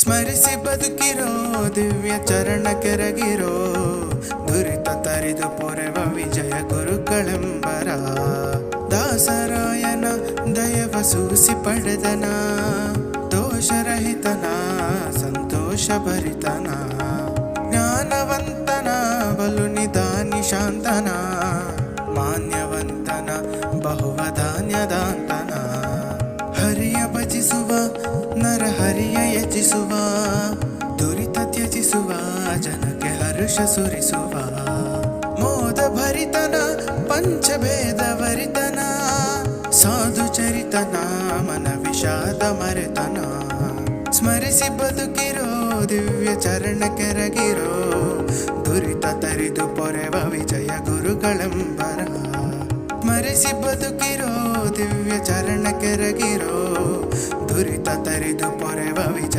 ಸ್ಮರಿಸಿ ಬದುಕಿರೋ ದಿವ್ಯ ಚರಣ ಕೆರಗಿರೋ ದುರಿತ ತರಿದು ಪೊರೆವ ವಿಜಯ ಗುರುಗಳೆಂಬರ ದಾಸರಾಯನ ದಯವ ಸೂಸಿ ಪಡೆದನ ದೋಷರಹಿತನ ಸಂತೋಷ ಭರಿತನ ಜ್ಞಾನವಂತನ ಬಲು ನಿಧಾನಿ ಶಾಂತನ ಮಾನ್ಯವಂತನ ಬಹುವಧಾನ್ಯದಾಂತನ ಹರಿಯ ಭಜಿಸುವ ನರ ಹರಿಯ ಯಜಿಸುವ ದುರಿತ ತ್ಯಜಿಸುವ ಜನಕ್ಕೆ ಹರ್ಷ ಸುರಿಸುವ ಮೋದ ಭರಿತನ ಪಂಚಭೇದ ವರಿತನ ಸಾಧು ಚರಿತನ ಮನ ವಿಷಾದ ಮರೆತನ ಸ್ಮರಿಸಿ ಬದುಕಿರೋ ದಿವ್ಯ ಚರಣ ಕೆರಗಿರೋ ದುರಿತ ತರಿದು ಪೊರೆವ ವಿಜಯ ಗುರುಗಳೆಂಬರ ಸ್ಮರಿಸಿ ಬದುಕಿರೋ ದಿವ್ಯ ಚರಣ ಕೆರಗಿರೋ ದುರಿತ ತರಿದು ಪೊರೆವ ವಿಜಯ